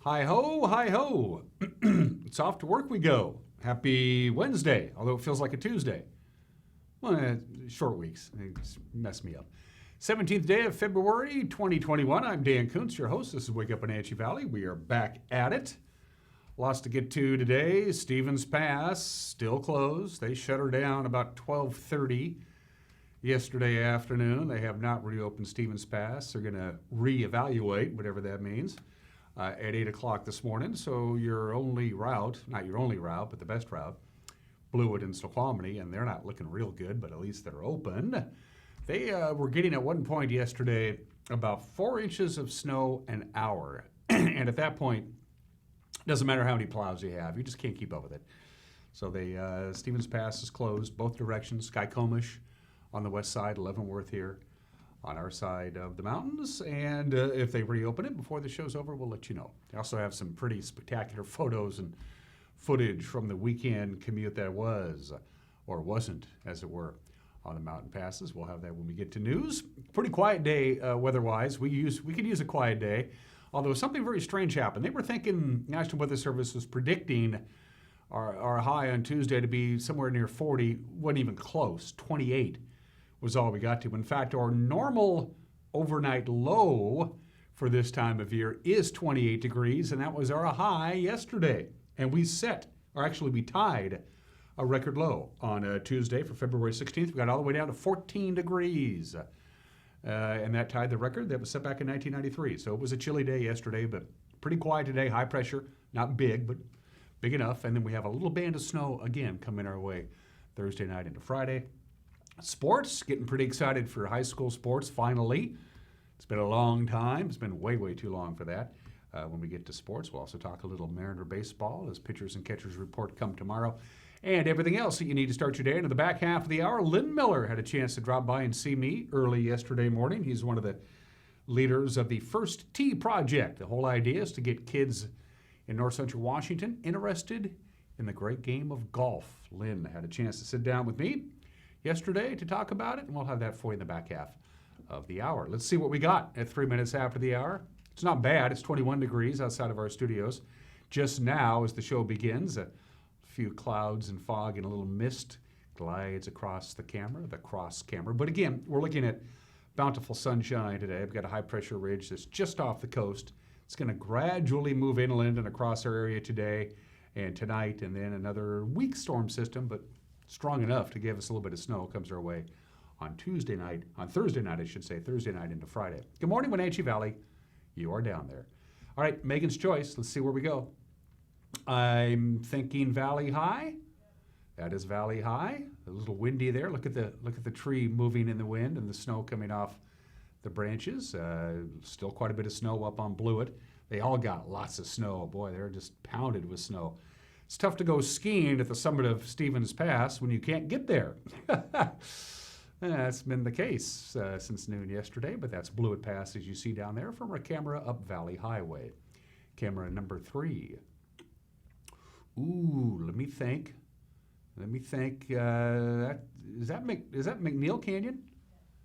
Hi ho, hi ho. It's off to work we go. Happy Wednesday, although it feels like a Tuesday. Well, short weeks. They just mess me up. 17th day of February 2021. I'm Dan Kuntz, your host. This is Wake Up in Anshi Valley. We are back at it. Lots to get to today. Stevens Pass still closed. They shut her down about 12:30 yesterday afternoon. They have not reopened Stevens Pass. They're going to reevaluate, whatever that means, at 8 o'clock this morning. So your only route, not your only route, but the best route, Blewett and Snoqualmie, and they're not looking real good, but at least they're open. They were getting at one point yesterday about 4 inches of snow an hour. And at that point, it doesn't matter how many plows you have, you just can't keep up with it. So Stevens Pass is closed both directions. Skycomish on the west side, Leavenworth here on our side of the mountains. And if they reopen it before the show's over, we'll let you know. They also have some pretty spectacular photos and footage from the weekend commute that was, or wasn't, as it were, on the mountain passes. We'll have that when we get to news. Pretty quiet day weather-wise. We could use a quiet day, although something very strange happened. They were thinking, National Weather Service was predicting our high on Tuesday to be somewhere near 40, wasn't even close, 28 was all we got to. In fact, our normal overnight low for this time of year is 28 degrees, and that was our high yesterday. And we tied a record low on Tuesday for February 16th. We got all the way down to 14 degrees. And that tied the record that was set back in 1993. So it was a chilly day yesterday, but pretty quiet today. High pressure, not big, but big enough. And then we have a little band of snow again coming our way Thursday night into Friday. Sports, getting pretty excited for high school sports finally. It's been a long time. It's been way, way too long for that. When we get to sports, we'll also talk a little Mariner baseball as pitchers and catchers report come tomorrow. And everything else that you need to start your day. Into the back half of the hour, Lynn Miller had a chance to drop by and see me early yesterday morning. He's one of the leaders of the First Tee Project. The whole idea is to get kids in North Central Washington interested in the great game of golf. Lynn had a chance to sit down with me yesterday to talk about it, and we'll have that for you in the back half of the hour. Let's see what we got at 3 minutes after the hour. It's not bad. It's 21 degrees outside of our studios. Just now, as the show begins, a few clouds and fog and a little mist glides across the cross camera. But again, we're looking at bountiful sunshine today. I've got a high-pressure ridge that's just off the coast. It's going to gradually move inland and across our area today and tonight, and then another weak storm system, but strong enough to give us a little bit of snow comes our way on Thursday night into Friday. Good morning, Wenatchee Valley. You are down there. All right, Megan's Choice. Let's see where we go. I'm thinking Valley High. That is Valley High. A little windy there. Look at the tree moving in the wind and the snow coming off the branches. Still quite a bit of snow up on Blewett. They all got lots of snow. Boy, they're just pounded with snow. It's tough to go skiing at the summit of Stevens Pass when you can't get there. That's been the case since noon yesterday, but that's Blewett Pass as you see down there from our camera up Valley Highway. Camera number 3. Ooh, let me think. Is that McNeil Canyon?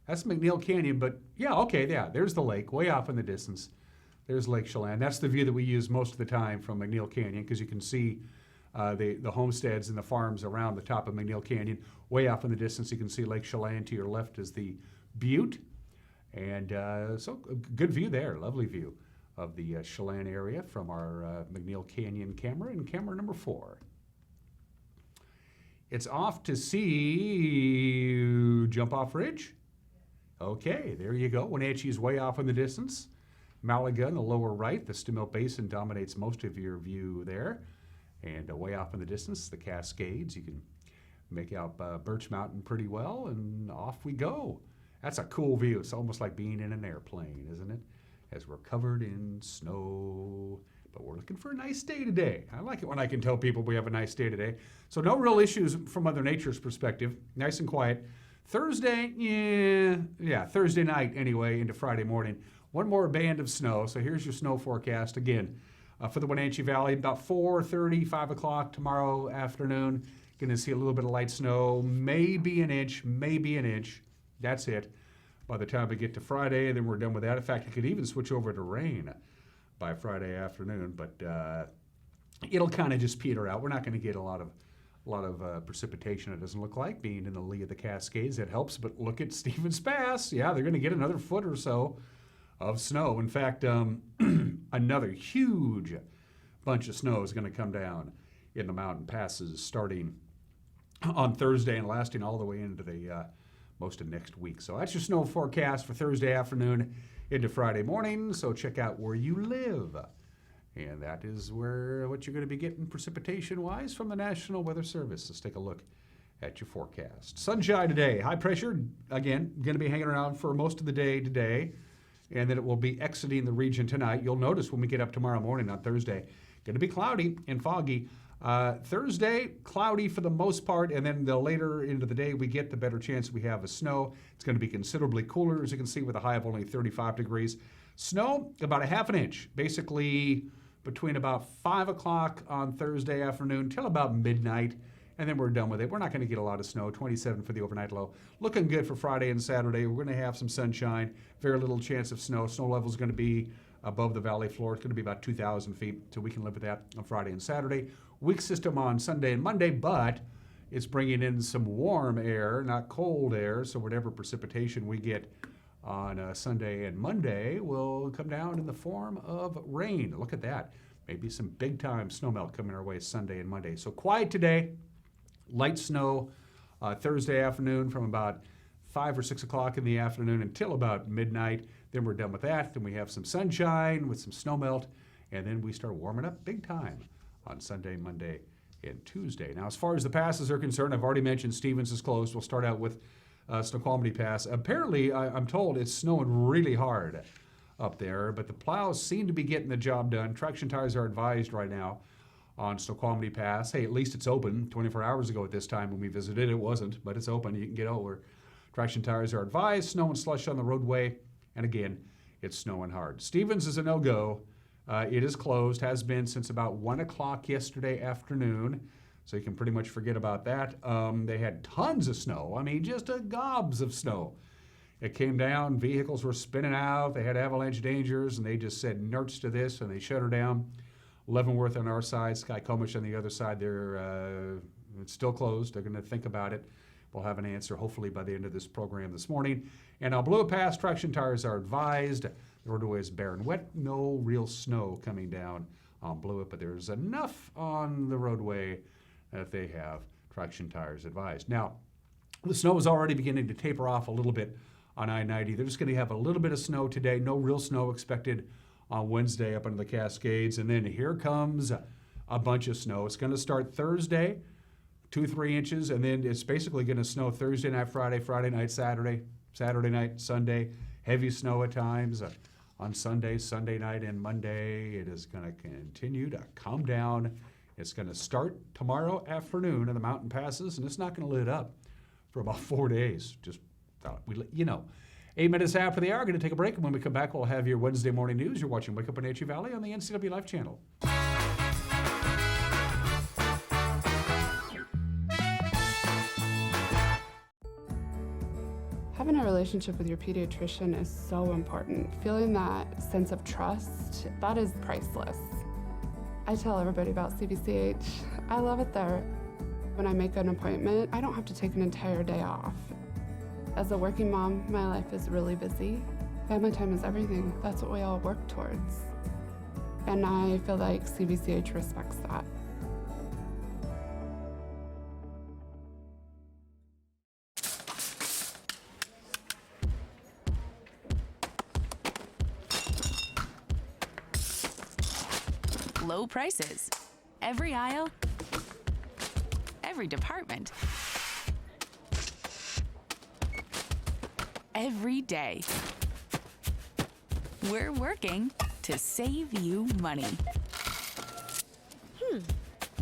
That's McNeil Canyon, but yeah, okay, yeah, there's the lake way off in the distance. There's Lake Chelan. That's the view that we use most of the time from McNeil Canyon because you can see the homesteads and the farms around the top of McNeil Canyon. Way off in the distance, you can see Lake Chelan. To your left is the Butte. And so a good view there, lovely view of the Chelan area from our McNeil Canyon camera and camera number 4. It's off to see Jump Off Ridge. Okay, there you go. Wenatchee's way off in the distance. Malaga in the lower right, the Stimmel Basin dominates most of your view there. And way off in the distance, the Cascades. You can make out Birch Mountain pretty well, and off we go. That's a cool view. It's almost like being in an airplane, isn't it? As we're covered in snow. But we're looking for a nice day today. I like it when I can tell people we have a nice day today. So no real issues from Mother Nature's perspective. Nice and quiet. Thursday, Thursday night anyway into Friday morning. One more band of snow. So here's your snow forecast again. For the Wenatchee Valley, about 4:30, 5 o'clock tomorrow afternoon. Going to see a little bit of light snow, maybe an inch. That's it. By the time we get to Friday, then we're done with that. In fact, it could even switch over to rain by Friday afternoon, but it'll kind of just peter out. We're not going to get a lot of precipitation, it doesn't look like, being in the lee of the Cascades. That helps, but look at Stevens Pass. Yeah, they're going to get another foot or so of snow. In fact, another huge bunch of snow is going to come down in the mountain passes starting on Thursday and lasting all the way into the most of next week. So that's your snow forecast for Thursday afternoon into Friday morning. So check out where you live. And that is what you're going to be getting precipitation-wise from the National Weather Service. Let's take a look at your forecast. Sunshine today. High pressure, again, going to be hanging around for most of the day today. And then it will be exiting the region tonight. You'll notice when we get up tomorrow morning on Thursday, going to be cloudy and foggy. Thursday, cloudy for the most part, and then the later into the day we get, the better chance we have of snow. It's going to be considerably cooler, as you can see, with a high of only 35 degrees. Snow, about a half an inch, basically between about 5 o'clock on Thursday afternoon till about midnight, and then we're done with it. We're not going to get a lot of snow, 27 for the overnight low. Looking good for Friday and Saturday. We're going to have some sunshine, very little chance of snow. Snow level is going to be above the valley floor. It's going to be about 2,000 feet, so we can live with that on Friday and Saturday. Weak system on Sunday and Monday, but it's bringing in some warm air, not cold air, so whatever precipitation we get on Sunday and Monday will come down in the form of rain. Look at that. Maybe some big-time snowmelt coming our way Sunday and Monday. So quiet today, light snow Thursday afternoon from about 5 or 6 o'clock in the afternoon until about midnight. Then we're done with that. Then we have some sunshine with some snowmelt, and then we start warming up big time on Sunday, Monday, and Tuesday. Now, as far as the passes are concerned, I've already mentioned Stevens is closed. We'll start out with Snoqualmie Pass. Apparently, I'm told it's snowing really hard up there, but the plows seem to be getting the job done. Traction tires are advised right now on Snoqualmie Pass. Hey, at least it's open. 24 hours ago at this time when we visited, it wasn't, but it's open. You can get over. Traction tires are advised. Snow and slush on the roadway, and again, it's snowing hard. Stevens is a no-go. It is closed, has been since about 1 o'clock yesterday afternoon, so you can pretty much forget about that. They had tons of snow. I mean, just gobs of snow. It came down, vehicles were spinning out, they had avalanche dangers, and they just said nerds to this, and they shut her down. Leavenworth on our side, Skykomish on the other side, it's still closed. They're going to think about it. We'll have an answer hopefully by the end of this program this morning. And on Blue Pass, traction tires are advised. The roadway is bare and wet. No real snow coming down on Blewett, but there's enough on the roadway that they have traction tires advised. Now, the snow is already beginning to taper off a little bit on I-90. They're just going to have a little bit of snow today. No real snow expected on Wednesday up into the Cascades. And then here comes a bunch of snow. It's going to start Thursday, 2-3 inches, and then it's basically going to snow Thursday night, Friday night, Saturday night, Sunday. Heavy snow at times. On Sunday night, and Monday, it is going to continue to come down. It's going to start tomorrow afternoon in the mountain passes, and it's not going to let up for about 4 days. Just thought we'd let you know. 8 minutes after the hour, going to take a break, and when we come back, we'll have your Wednesday morning news. You're watching Wake Up Wenatchee Valley on the NCW Life channel. Having a relationship with your pediatrician is so important. Feeling that sense of trust, that is priceless. I tell everybody about CBCH. I love it there. When I make an appointment, I don't have to take an entire day off. As a working mom, my life is really busy. Family time is everything. That's what we all work towards. And I feel like CBCH respects that. Low prices. Every aisle. Every department. Every day. We're working to save you money.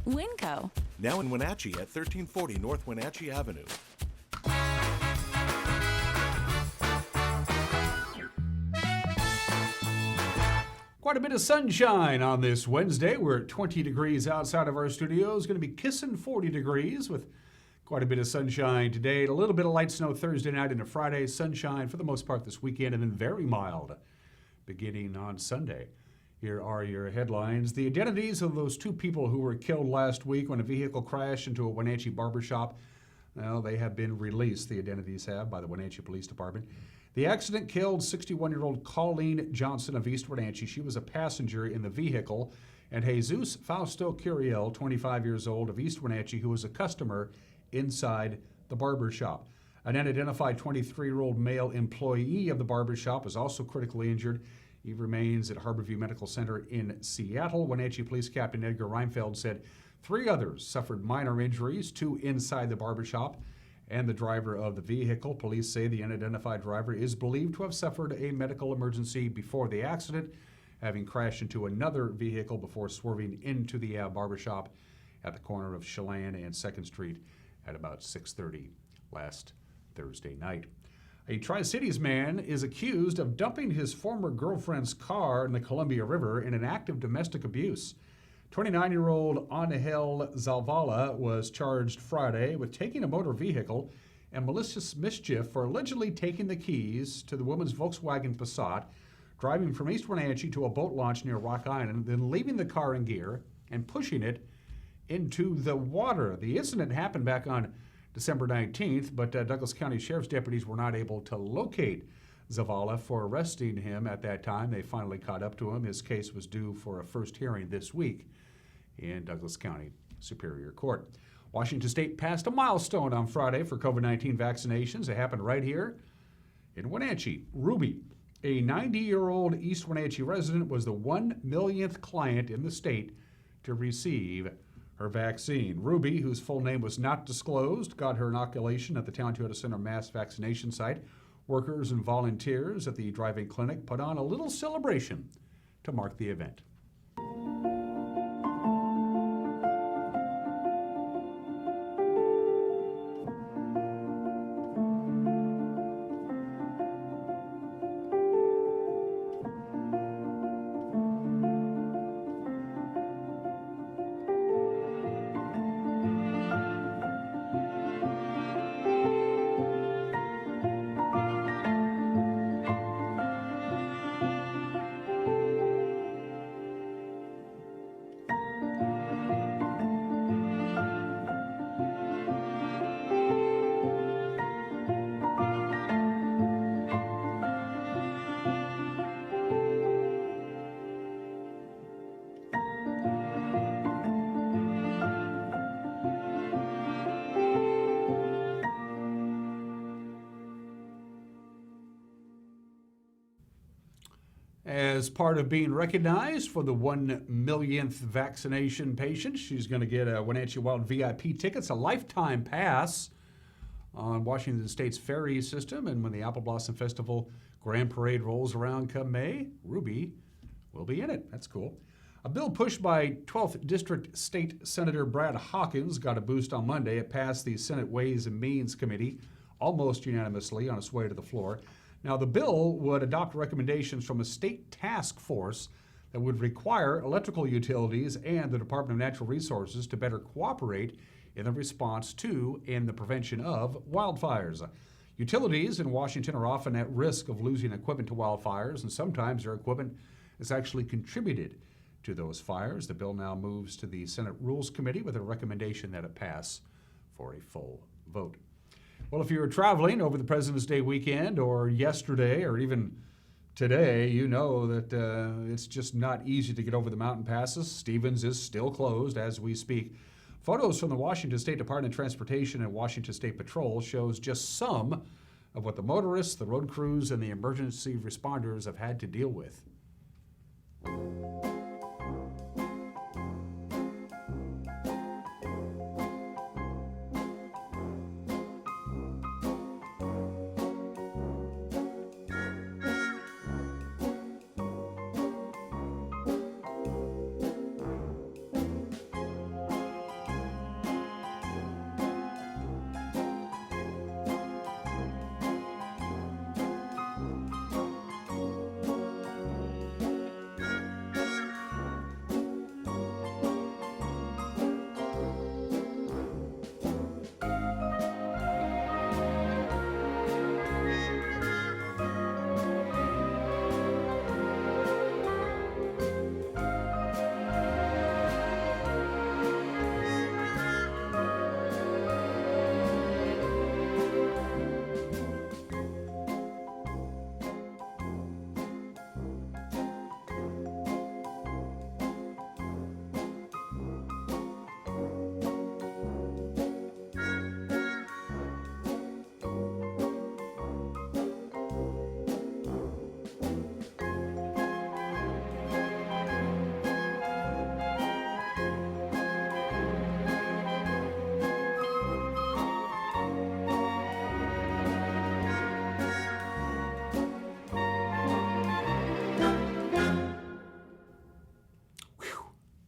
Winco. Now in Wenatchee at 1340 North Wenatchee Avenue. Quite a bit of sunshine on this Wednesday. We're at 20 degrees outside of our studio. It's going to be kissing 40 degrees with quite a bit of sunshine today. A little bit of light snow Thursday night into Friday. Sunshine for the most part this weekend, and then very mild beginning on Sunday Here are your headlines. The identities of those two people who were killed last week when a vehicle crashed into a Wenatchee barbershop, well, they have been released, the identities have, by the Wenatchee Police Department. The accident killed 61-year-old Colleen Johnson of East Wenatchee. She was a passenger in the vehicle. And Jesus Fausto Curiel, 25 years old, of East Wenatchee, who was a customer inside the barbershop. An unidentified 23-year-old male employee of the barbershop was also critically injured. He remains at Harborview Medical Center in Seattle. Wenatchee Police Captain Edgar Reinfeld said 3 others suffered minor injuries, 2 inside the barbershop and the driver of the vehicle. Police say the unidentified driver is believed to have suffered a medical emergency before the accident, having crashed into another vehicle before swerving into the barbershop at the corner of Chelan and 2nd Street at about 6:30 last Thursday night. A Tri-Cities man is accused of dumping his former girlfriend's car in the Columbia River in an act of domestic abuse. 29-year-old Angel Zavala was charged Friday with taking a motor vehicle and malicious mischief for allegedly taking the keys to the woman's Volkswagen Passat, driving from East Wenatchee to a boat launch near Rock Island, then leaving the car in gear and pushing it into the water. The incident happened back on December 19th, but Douglas County Sheriff's deputies were not able to locate Zavala for arresting him at that time. They finally caught up to him. His case was due for a first hearing this week in Douglas County Superior Court. Washington State passed a milestone on Friday for COVID-19 vaccinations. It happened right here in Wenatchee. Ruby, a 90-year-old East Wenatchee resident, was the 1 millionth client in the state to receive her vaccine. Ruby, whose full name was not disclosed, got her inoculation at the Town Toyota Center mass vaccination site. Workers and volunteers at the drive-in clinic put on a little celebration to mark the event. As part of being recognized for the 1 millionth vaccination patient, she's going to get a Wenatchee Wild VIP tickets, a lifetime pass on Washington State's ferry system. And when the Apple Blossom Festival Grand Parade rolls around come May, Ruby will be in it. That's cool. A bill pushed by 12th District State Senator Brad Hawkins got a boost on Monday. It passed the Senate Ways and Means Committee almost unanimously on its way to the floor. Now, the bill would adopt recommendations from a state task force that would require electrical utilities and the Department of Natural Resources to better cooperate in the response to and the prevention of wildfires. Utilities in Washington are often at risk of losing equipment to wildfires, and sometimes their equipment has actually contributed to those fires. The bill now moves to the Senate Rules Committee with a recommendation that it pass for a full vote. Well, if you were traveling over the President's Day weekend or yesterday or even today, you know that it's just not easy to get over the mountain passes. Stevens is still closed as we speak. Photos from the Washington State Department of Transportation and Washington State Patrol shows just some of what the motorists, the road crews, and the emergency responders have had to deal with.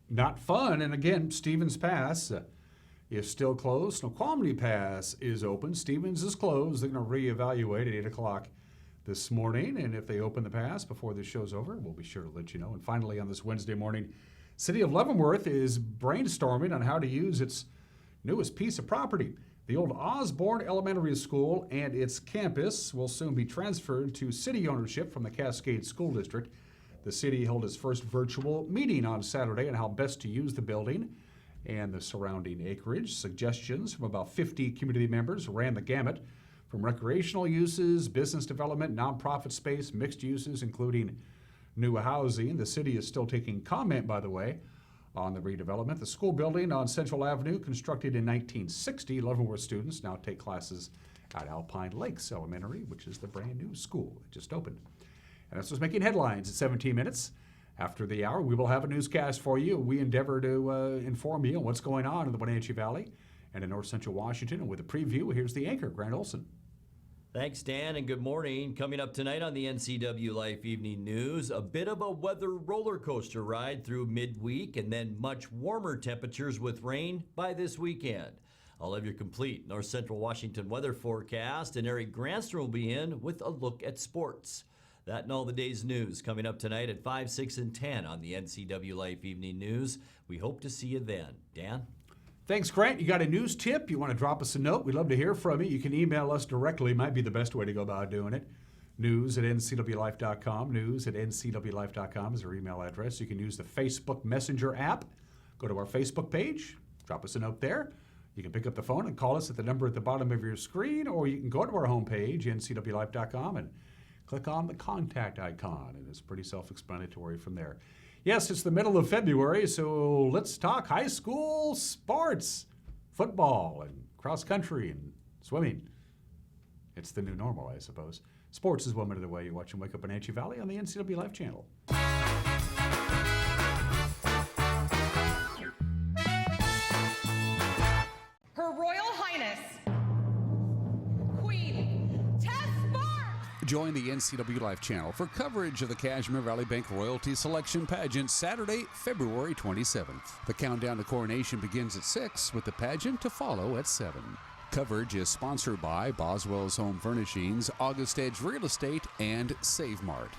not fun. And again, Stevens Pass is still closed. Snoqualmie Pass is open. Stevens is closed. They're going to reevaluate at 8 o'clock this morning. And if they open the pass before this show's over, we'll be sure to let you know. And finally, on this Wednesday morning, City of Leavenworth is brainstorming on how to use its newest piece of property. The old Osborne Elementary School and its campus will soon be transferred to city ownership from the Cascade School District. The city held its first virtual meeting on Saturday on how best to use the building and the surrounding acreage. Suggestions from about 50 community members ran the gamut from recreational uses, business development, nonprofit space, mixed uses, including new housing. The city is still taking comment, by the way, on the redevelopment. The school building on Central Avenue, constructed in 1960, Leavenworth students now take classes at Alpine Lakes Elementary, which is the brand new school that just opened. And that's what's making headlines at 17 minutes. After the hour, we will have a newscast for you. We endeavor to inform you on what's going on in the Wenatchee Valley and in north central Washington. And with a preview, here's the anchor, Grant Olson. Thanks, Dan, and good morning. Coming up tonight on the NCW Life Evening News, a bit of a weather roller coaster ride through midweek and then much warmer temperatures with rain by this weekend. I'll have your complete North Central Washington weather forecast, and Eric Granster will be in with a look at sports. That and all the day's news coming up tonight at 5, 6, and 10 on the NCW Life Evening News. We hope to see you then. Dan? Thanks, Grant. You got a news tip? You want to drop us a note? We'd love to hear from you. You can email us directly. Might be the best way to go about doing it. news@ncwlife.com. News@ncwlife.com is our email address. You can use the Facebook Messenger app. Go to our Facebook page. Drop us a note there. You can pick up the phone and call us at the number at the bottom of your screen, or you can go to our homepage, ncwlife.com, and click on the contact icon, and it's pretty self-explanatory from there. Yes, it's the middle of February, so let's talk high school sports, football and cross country and swimming. It's the new normal, I suppose. Sports is 1 minute away. You're watching Wake Up Wenatchee Valley on the NCW Life channel. Her Royal Highness, Queen Tess Sparks. Join the NCW Life channel for coverage of the Kashmir Valley Bank Royalty Selection Pageant Saturday, February 27th. The countdown to coronation begins at 6 with the pageant to follow at 7. Coverage is sponsored by Boswell's Home Furnishings, August Edge Real Estate, and Save Mart.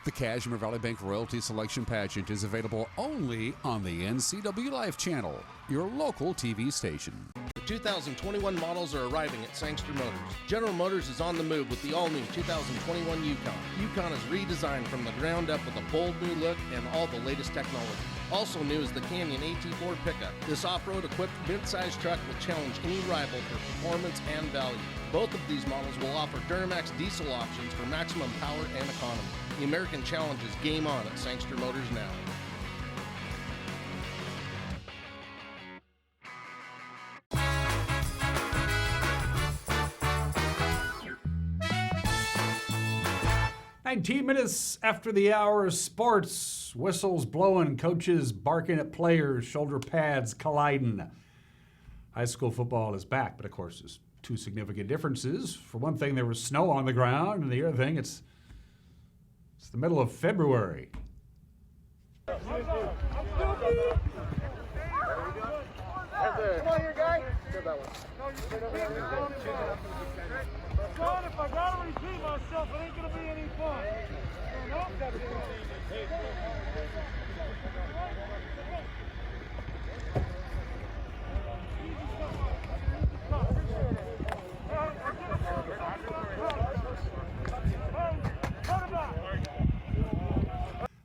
The Kashmir Valley Bank Royalty Selection Pageant is available only on the NCW Life channel, your local TV station. 2021 models are arriving at Sangster Motors. General Motors is on the move with the all-new 2021 Yukon. Yukon is redesigned from the ground up with a bold new look and all the latest technology. Also new is the Canyon AT4 pickup. This off-road equipped mid-size truck will challenge any rival for performance and value. Both of these models will offer Duramax diesel options for maximum power and economy. The American Challenge is game on at Sangster Motors now. Nineteen minutes after the hour, sports, whistles blowing, coaches barking at players, shoulder pads colliding. High school football is back, but of course there's two significant differences. For one thing, there was snow on the ground, and the other thing, it's the middle of February. Come on here, guy. God, if I gotta repeat myself, it ain't gonna be any fun.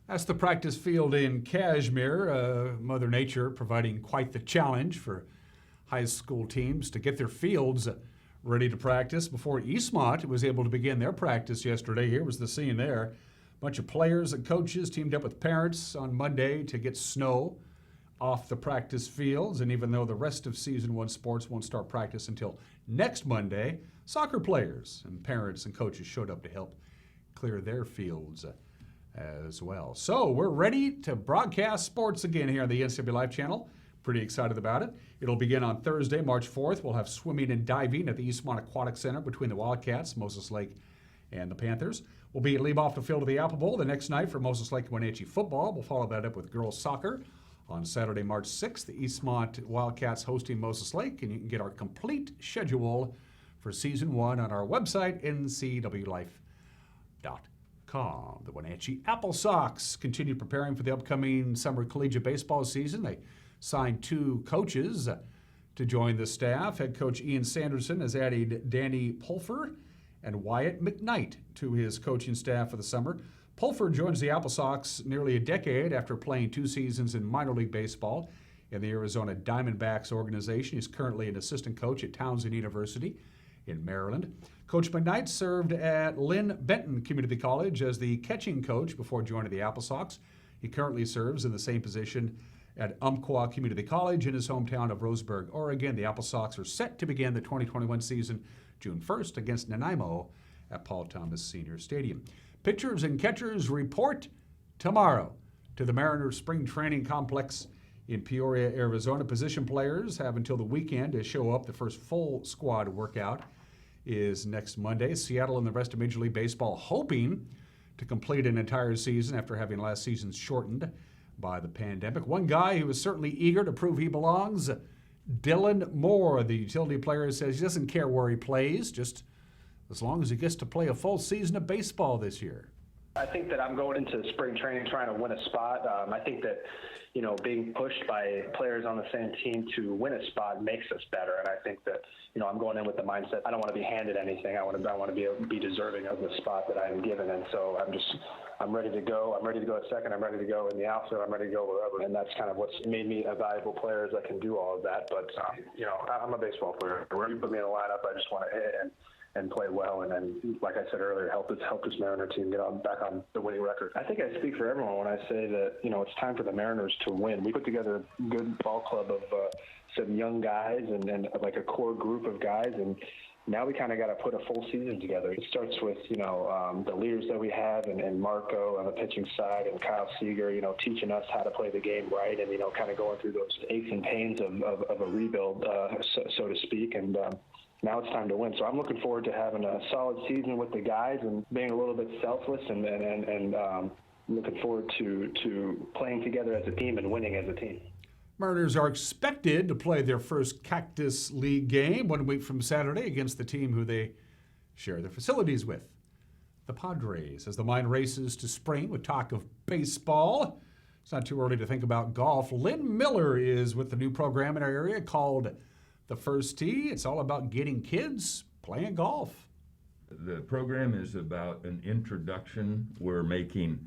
That's the practice field in Kashmir. Mother Nature providing quite the challenge for high school teams to get their fields ready to practice before Eastmont was able to begin their practice yesterday. Here was the scene there. A bunch of players and coaches teamed up with parents on Monday to get snow off the practice fields. And even though the rest of Season 1 sports won't start practice until next Monday, soccer players and parents and coaches showed up to help clear their fields as well. So we're ready to broadcast sports again here on the NCW Life channel. Pretty excited about it. It'll begin on Thursday, March 4th. We'll have swimming and diving at the Eastmont Aquatic Center between the Wildcats, Moses Lake, and the Panthers. We'll be at Leave Off the Field of the Apple Bowl the next night for Moses Lake and Wenatchee football. We'll follow that up with girls soccer On Saturday, March 6th, the Eastmont Wildcats hosting Moses Lake, and you can get our complete schedule for Season 1 on our website, ncwlife.com. The Wenatchee Apple Sox continue preparing for the upcoming summer collegiate baseball season. They signed 2 coaches to join the staff. Head coach Ian Sanderson has added Danny Pulfer and Wyatt McKnight to his coaching staff for the summer. Pulfer joins the Apple Sox nearly a decade after playing 2 seasons in minor league baseball in the Arizona Diamondbacks organization. He's currently an assistant coach at Townsend University in Maryland. Coach McKnight served at Lynn Benton Community College as the catching coach before joining the Apple Sox. He currently serves in the same position at Umpqua Community College in his hometown of Roseburg, Oregon. The Apple Sox are set to begin the 2021 season June 1st against Nanaimo at Paul Thomas Senior Stadium. Pitchers and catchers report tomorrow to the Mariners Spring Training Complex in Peoria, Arizona. Position players have until the weekend to show up. The first full squad workout is next Monday. Seattle and the rest of Major League Baseball hoping to complete an entire season after having last season shortened by the pandemic. One guy who is certainly eager to prove he belongs, Dylan Moore, the utility player, says he doesn't care where he plays, just as long as he gets to play a full season of baseball this year. I think that I'm going into spring training trying to win a spot. I think that, being pushed by players on the same team to win a spot makes us better. And I think that, I'm going in with the mindset I don't want to be handed anything. I want to be deserving of the spot that I'm given. And so I'm ready to go. I'm ready to go at second. I'm ready to go in the outfield. I'm ready to go wherever. And that's kind of what's made me a valuable player, is I can do all of that. But, I'm a baseball player. Wherever you put me in a lineup, I just want to hit and play well, and then, like I said earlier, help this Mariner team get back on the winning record. I think I speak for everyone when I say that, it's time for the Mariners to win. We put together a good ball club of some young guys and like a core group of guys, and now we kind of got to put a full season together. It starts with, the leaders that we have and Marco on the pitching side and Kyle Seager, teaching us how to play the game right and, kind of going through those aches and pains of a rebuild, so to speak. And, now it's time to win. So I'm looking forward to having a solid season with the guys and being a little bit selfless and looking forward to playing together as a team and winning as a team. Mariners are expected to play their first Cactus League game 1 week from Saturday against the team who they share their facilities with, the Padres, as the mind races to spring with talk of baseball. It's not too early to think about golf. Lynn Miller is with the new program in our area called The First Tee. It's all about getting kids playing golf. The program is about an introduction. We're making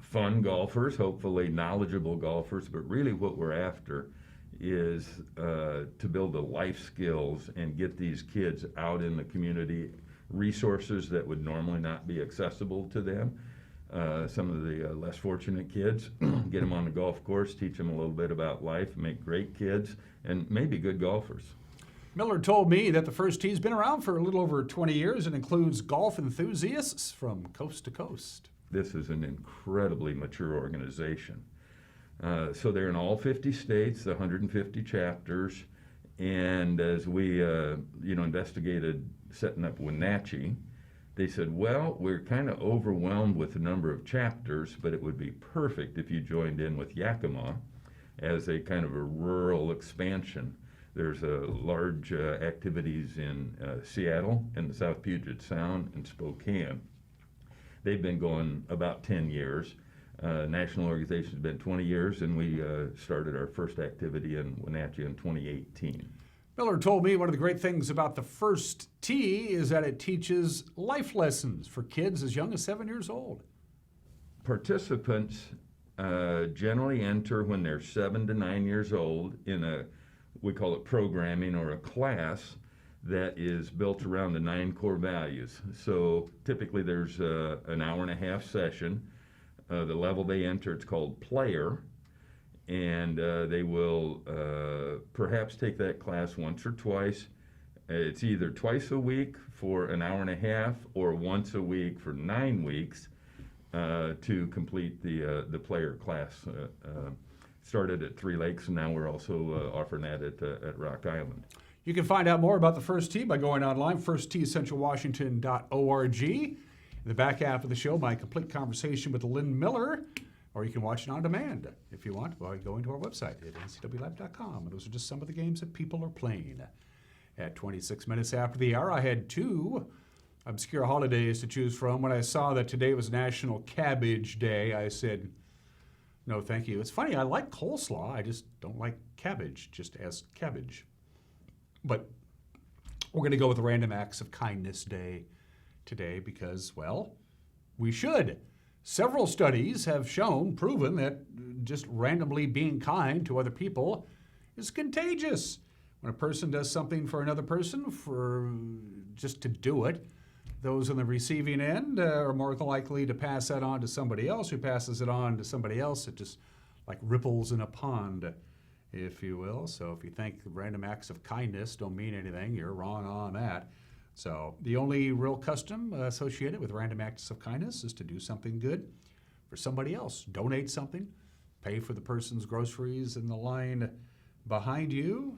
fun golfers, hopefully knowledgeable golfers, but really what we're after is to build the life skills and get these kids out in the community, resources that would normally not be accessible to them. Some of the less fortunate kids, get them on the golf course, teach them a little bit about life, make great kids, and maybe good golfers. Miller told me that the First Tee's been around for a little over 20 years and includes golf enthusiasts from coast to coast. This is an incredibly mature organization. So they're in all 50 states, 150 chapters, and as we investigated setting up Wenatchee, they said, well, we're kind of overwhelmed with the number of chapters, but it would be perfect if you joined in with Yakima as a kind of a rural expansion. There's large activities in Seattle and the South Puget Sound and Spokane. They've been going about 10 years. National organization's been 20 years, and we started our first activity in Wenatchee in 2018. Miller told me one of the great things about the First Tee is that it teaches life lessons for kids as young as 7 years old. Participants generally enter when they're 7 to 9 years old in we call it programming or a class that is built around the 9 core values. So typically there's an hour and a half session. The level they enter, it's called player. And they will perhaps take that class once or twice. It's either twice a week for an hour and a half or once a week for 9 weeks to complete the player class. Started at 3 Lakes, and now we're also offering that at Rock Island. You can find out more about the First Tee by going online, firstteecentralwashington.org. In the back half of the show, my complete conversation with Lynn Miller, or you can watch it on demand if you want by going to our website at ncwlife.com. And those are just some of the games that people are playing. At 26 minutes after the hour, I had two obscure holidays to choose from. When I saw that today was National Cabbage Day, I said, no, thank you. It's funny, I like coleslaw. I just don't like cabbage, just as cabbage. But we're going to go with the Random Acts of Kindness Day today because, well, we should. Several studies have proven that just randomly being kind to other people is contagious. When a person does something for another person for just to do it, those on the receiving end are more likely to pass that on to somebody else who passes it on to somebody else. It just like ripples in a pond, if you will. So if you think random acts of kindness don't mean anything, you're wrong on that. So the only real custom associated with random acts of kindness is to do something good for somebody else. Donate something, pay for the person's groceries in the line behind you,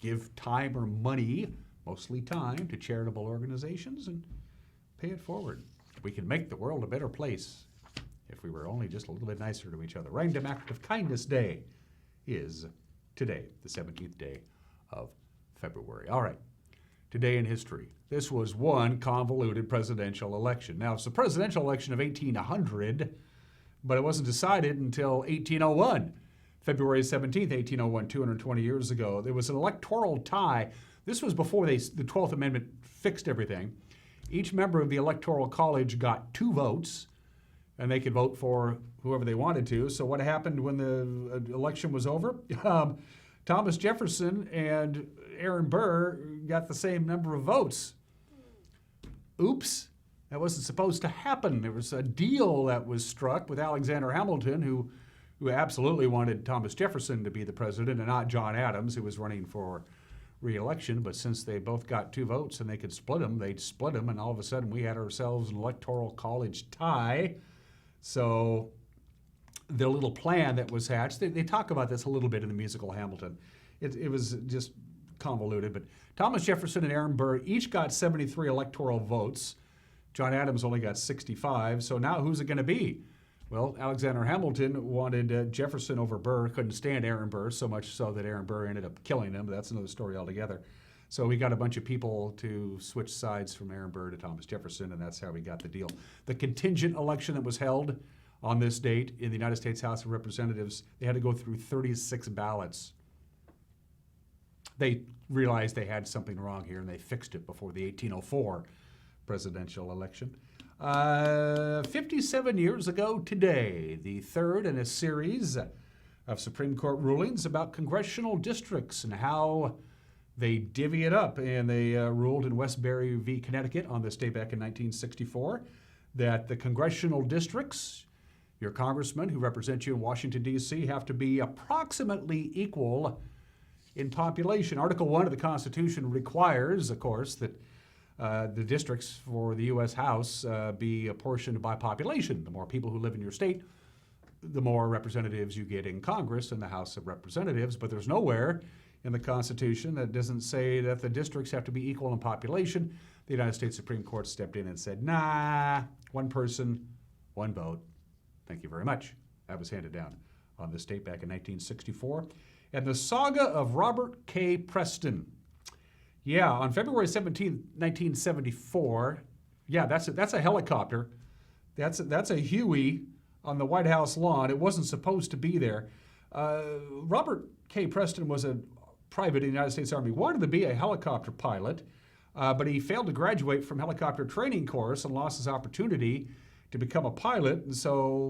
give time or money, mostly time, to charitable organizations and pay it forward. We can make the world a better place if we were only just a little bit nicer to each other. Random Act of Kindness Day is today, the 17th day of February. All right, today in history. This was one convoluted presidential election. Now, it's the presidential election of 1800, but it wasn't decided until 1801. February 17th, 1801, 220 years ago. There was an electoral tie. This was before the 12th Amendment fixed everything. Each member of the Electoral College got 2 votes, and they could vote for whoever they wanted to. So what happened when the election was over? Thomas Jefferson and Aaron Burr got the same number of votes. Oops, that wasn't supposed to happen. There was a deal that was struck with Alexander Hamilton, who absolutely wanted Thomas Jefferson to be the president and not John Adams, who was running for re-election. But since they both got 2 votes and they could split them, they'd split them, and all of a sudden we had ourselves an electoral college tie. So the little plan that was hatched, they talk about this a little bit in the musical Hamilton. It was just convoluted, but Thomas Jefferson and Aaron Burr each got 73 electoral votes. John Adams only got 65, so now who's it going to be? Well, Alexander Hamilton wanted Jefferson over Burr, couldn't stand Aaron Burr, so much so that Aaron Burr ended up killing him, but that's another story altogether. So we got a bunch of people to switch sides from Aaron Burr to Thomas Jefferson, and that's how we got the deal. The contingent election that was held on this date in the United States House of Representatives, they had to go through 36 ballots. They realized they had something wrong here, and they fixed it before the 1804 presidential election. 57 years ago today, the third in a series of Supreme Court rulings about congressional districts and how they divvy it up. And they ruled in Westbury v. Connecticut on this day back in 1964 that the congressional districts, your congressmen who represent you in Washington, D.C., have to be approximately equal in population. Article 1 of the Constitution requires, of course, that the districts for the U.S. House be apportioned by population. The more people who live in your state, the more representatives you get in Congress and the House of Representatives. But there's nowhere in the Constitution that doesn't say that the districts have to be equal in population. The United States Supreme Court stepped in and said, nah, one person, one vote. Thank you very much. That was handed down on this date back in 1964. And the saga of Robert K. Preston. Yeah, on February 17, 1974, yeah, that's a helicopter. That's a Huey on the White House lawn. It wasn't supposed to be there. Robert K. Preston was a private in the United States Army, wanted to be a helicopter pilot, but he failed to graduate from helicopter training course and lost his opportunity to become a pilot.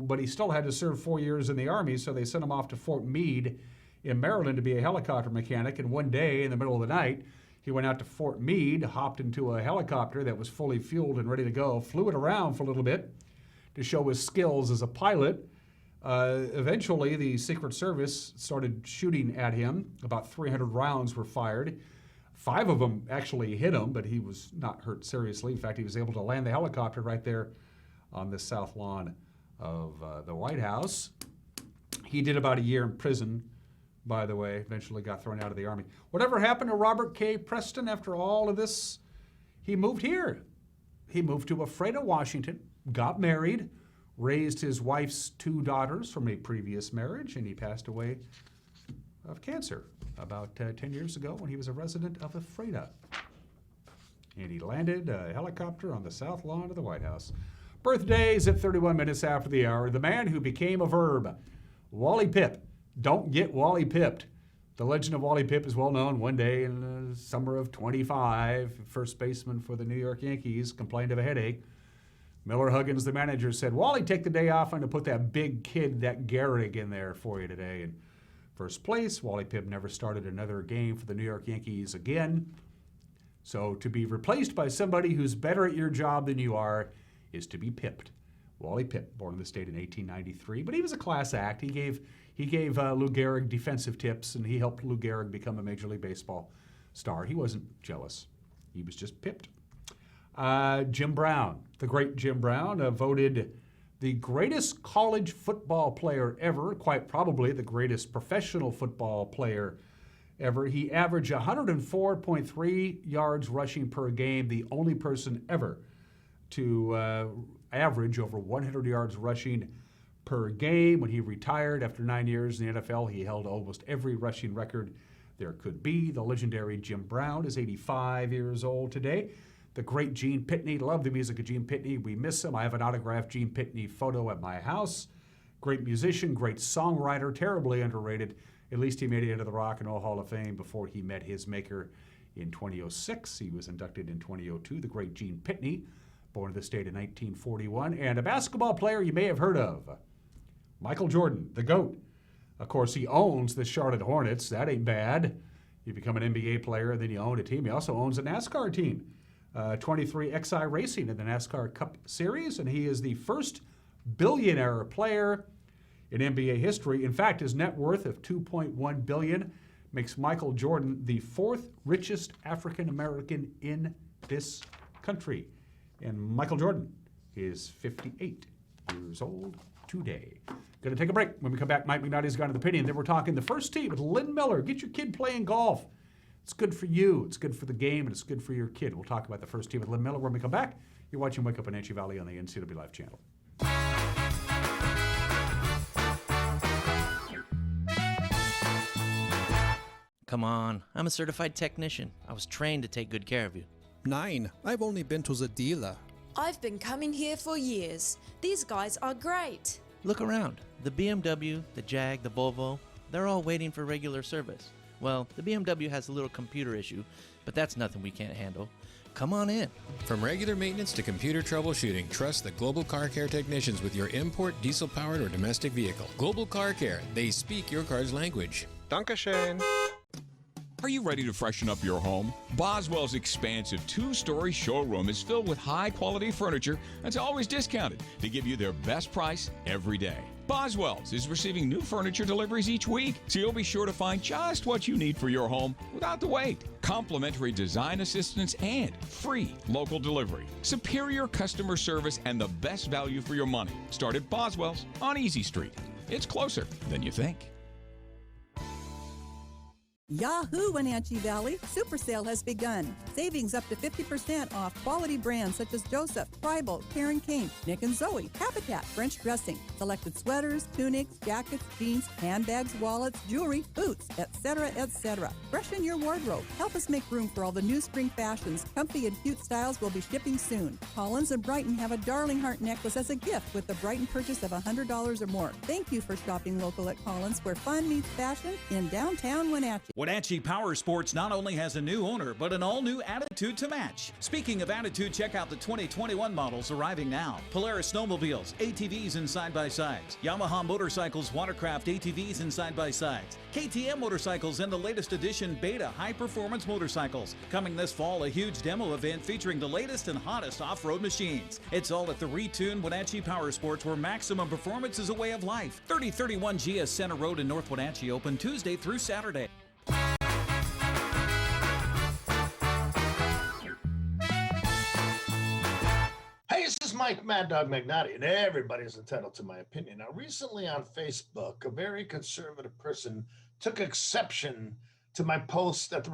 But he still had to serve 4 years in the Army, so they sent him off to Fort Meade in Maryland to be a helicopter mechanic. And one day in the middle of the night, he went out to Fort Meade, hopped into a helicopter that was fully fueled and ready to go, flew it around for a little bit to show his skills as a pilot. Eventually, the Secret Service started shooting at him. About 300 rounds were fired. 5 of them actually hit him, but he was not hurt seriously. In fact, he was able to land the helicopter right there on the south lawn of the White House. He did about a year in prison, by the way, eventually got thrown out of the Army. Whatever happened to Robert K. Preston after all of this? He moved here. He moved to Ephrata, Washington, got married, raised his wife's 2 daughters from a previous marriage, and he passed away of cancer about 10 years ago when he was a resident of Ephrata. And he landed a helicopter on the south lawn of the White House. Birthdays at 31 minutes after the hour. The man who became a verb, Wally Pip. Don't get Wally Pipped. The legend of Wally Pip is well known. One day in the summer of 25, first baseman for the New York Yankees complained of a headache. Miller Huggins, the manager, said, Wally, take the day off. I'm going to put that big kid, that Gehrig, in there for you today. And first place, Wally Pip never started another game for the New York Yankees again. So to be replaced by somebody who's better at your job than you are is to be pipped. Wally Pip, born in the state in 1893, but he was a class act. He gave Lou Gehrig defensive tips, and he helped Lou Gehrig become a Major League Baseball star. He wasn't jealous. He was just pipped. Jim Brown, the great Jim Brown, voted the greatest college football player ever, quite probably the greatest professional football player ever. He averaged 104.3 yards rushing per game, the only person ever to average over 100 yards rushing per game. When he retired after 9 years in the NFL, he held almost every rushing record there could be. The legendary Jim Brown is 85 years old today. The great Gene Pitney, love the music of Gene Pitney. We miss him. I have an autographed Gene Pitney photo at my house. Great musician, great songwriter, terribly underrated. At least he made it into the Rock and Roll Hall of Fame before he met his maker in 2006. He was inducted in 2002. The great Gene Pitney, born in the state in 1941. And a basketball player you may have heard of, Michael Jordan, the GOAT. Of course, he owns the Charlotte Hornets. That ain't bad. You become an NBA player, and then you own a team. He also owns a NASCAR team, 23XI Racing in the NASCAR Cup Series, and he is the first billionaire player in NBA history. In fact, his net worth of $2.1 billion makes Michael Jordan the 4th richest African American in this country. And Michael Jordan is 58 years old today. Going to take a break. When we come back, Mike McNally's Gone to the Pitney, and then we're talking the first tee with Lynn Miller. Get your kid playing golf. It's good for you. It's good for the game, and it's good for your kid. We'll talk about the first tee with Lynn Miller when we come back. You're watching Wake Up in Anshi Valley on the NCW Live channel. Come on, I'm a certified technician. I was trained to take good care of you. 9. I've only been to the dealer. I've been coming here for years. These guys are great. Look around. The BMW, the Jag, the Volvo, they're all waiting for regular service. Well, the BMW has a little computer issue, but that's nothing we can't handle. Come on in. From regular maintenance to computer troubleshooting, trust the Global Car Care technicians with your import, diesel-powered, or domestic vehicle. Global Car Care. They speak your car's language. Dankeschön. Are you ready to freshen up your home? Boswell's expansive 2-story showroom is filled with high-quality furniture that's always discounted to give you their best price every day. Boswell's is receiving new furniture deliveries each week, so you'll be sure to find just what you need for your home without the wait. Complimentary design assistance and free local delivery. Superior customer service and the best value for your money. Start at Boswell's on Easy Street. It's closer than you think. Yahoo, Wenatchee Valley! Super Sale has begun. Savings up to 50% off quality brands such as Joseph, Tribal, Karen Kane, Nick and Zoe, Habitat, French Dressing, selected sweaters, tunics, jackets, jeans, handbags, wallets, jewelry, boots, etc., etc. Freshen your wardrobe. Help us make room for all the new spring fashions. Comfy and cute styles will be shipping soon. Collins and Brighton have a Darling Heart necklace as a gift with the Brighton purchase of $100 or more. Thank you for shopping local at Collins, where fun meets fashion in downtown Wenatchee. Wenatchee Power Sports not only has a new owner, but an all-new attitude to match. Speaking of attitude, check out the 2021 models arriving now. Polaris snowmobiles, ATVs and side-by-sides. Yamaha motorcycles, watercraft, ATVs and side-by-sides. KTM motorcycles and the latest edition Beta high-performance motorcycles. Coming this fall, a huge demo event featuring the latest and hottest off-road machines. It's all at the retuned Wenatchee Power Sports, where maximum performance is a way of life. 3031 GS Center Road in North Wenatchee, open Tuesday through Saturday. Hey, this is Mike Mad Dog Magnotti, and everybody's entitled to my opinion. Now, recently on Facebook, a very conservative person took exception to my post that the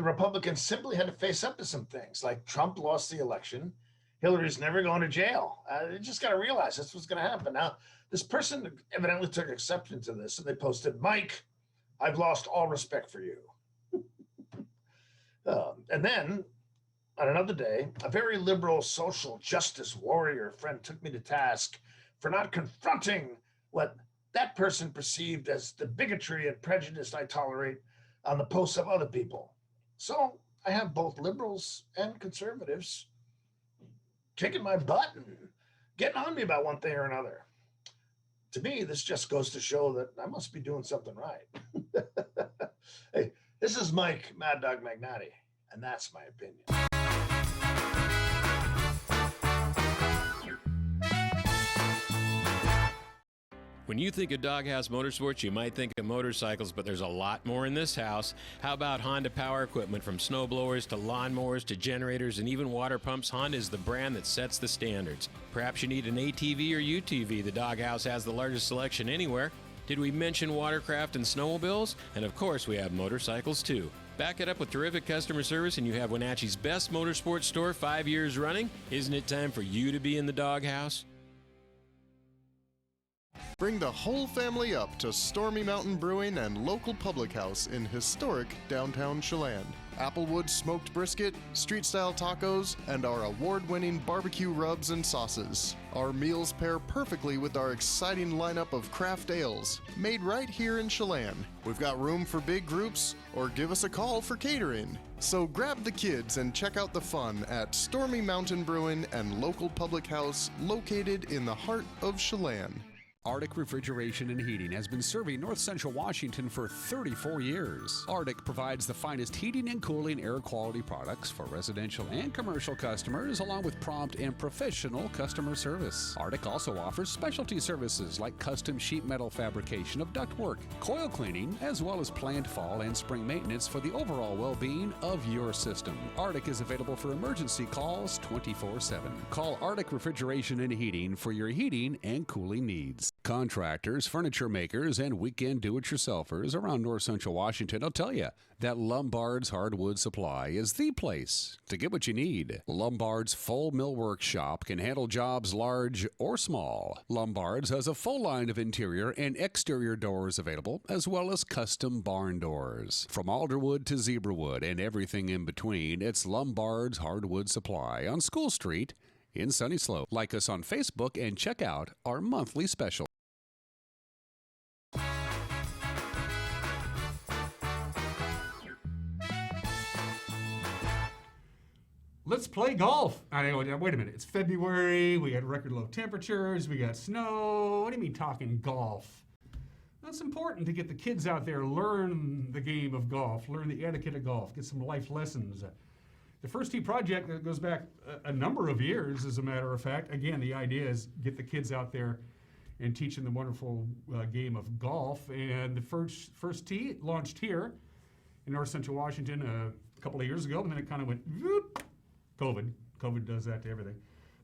Republicans simply had to face up to some things, like Trump lost the election, Hillary's never going to jail. You just got to realize that's what's going to happen. Now, this person evidently took exception to this, and they posted, Mike, I've lost all respect for you. And then on another day, a very liberal social justice warrior friend took me to task for not confronting what that person perceived as the bigotry and prejudice I tolerate on the posts of other people. So I have both liberals and conservatives kicking my butt and getting on me about one thing or another. To me, this just goes to show that I must be doing something right. Hey, this is Mike Mad Dog Magnati, and that's my opinion. When you think of Doghouse Motorsports, you might think of motorcycles, but there's a lot more in this house. How about Honda power equipment? From snowblowers to lawnmowers to generators and even water pumps, Honda is the brand that sets the standards. Perhaps you need an ATV or UTV. The Doghouse has the largest selection anywhere. Did we mention watercraft and snowmobiles? And of course, we have motorcycles too. Back it up with terrific customer service and you have Wenatchee's best motorsports store 5 years running. Isn't it time for you to be in the Doghouse? Bring the whole family up to Stormy Mountain Brewing and local public house in historic downtown Chelan. Applewood smoked brisket, street-style tacos, and our award-winning barbecue rubs and sauces. Our meals pair perfectly with our exciting lineup of craft ales, made right here in Chelan. We've got room for big groups, or give us a call for catering. So grab the kids and check out the fun at Stormy Mountain Brewing and local public house located in the heart of Chelan. Arctic Refrigeration and Heating has been serving North Central Washington for 34 years. Arctic provides the finest heating and cooling air quality products for residential and commercial customers, along with prompt and professional customer service. Arctic also offers specialty services like custom sheet metal fabrication of ductwork, coil cleaning, as well as planned fall and spring maintenance for the overall well-being of your system. Arctic is available for emergency calls 24/7. Call Arctic Refrigeration and Heating for your heating and cooling needs. Contractors, furniture makers, and weekend do-it-yourselfers around North Central Washington will tell you that Lombard's Hardwood Supply is the place to get what you need. Lombard's full millwork shop can handle jobs large or small. Lombard's has a full line of interior and exterior doors available, as well as custom barn doors. From alderwood to zebrawood and everything in between, it's Lombard's Hardwood Supply on School Street in Sunny Slope. Like us on Facebook and check out our monthly special. Let's play golf. I know, wait a minute. It's February. We got record low temperatures. We got snow. What do you mean talking golf? That's important to get the kids out there, learn the game of golf, learn the etiquette of golf, get some life lessons. The First Tee Project that goes back a number of years, as a matter of fact. Again, the idea is get the kids out there and teach them the wonderful game of golf. And the First Tee launched here in North Central Washington a couple of years ago, and then it kind of went whoop. COVID does that to everything.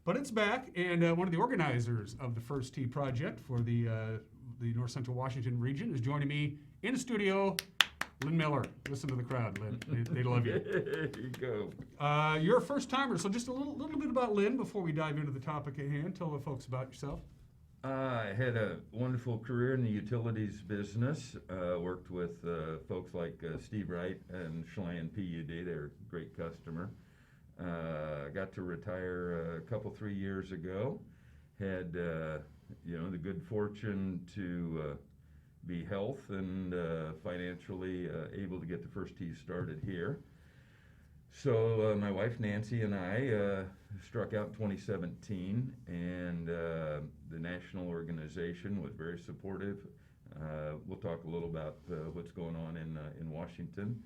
But it's back, and one of the organizers of the First Tee Project for the North Central Washington region is joining me in the studio, Lynn Miller. Listen to the crowd, Lynn. They love you. There you go. You're a first-timer, so just a little bit about Lynn before we dive into the topic at hand. Tell the folks about yourself. I had a wonderful career in the utilities business. Worked with folks like Steve Wright and Chelan PUD. They're a great customer. Got to retire a 3 years ago. Had the good fortune to be health and financially able to get the First Tee started here. So my wife Nancy and I struck out in 2017, and the national organization was very supportive. We'll talk a little about what's going on in Washington.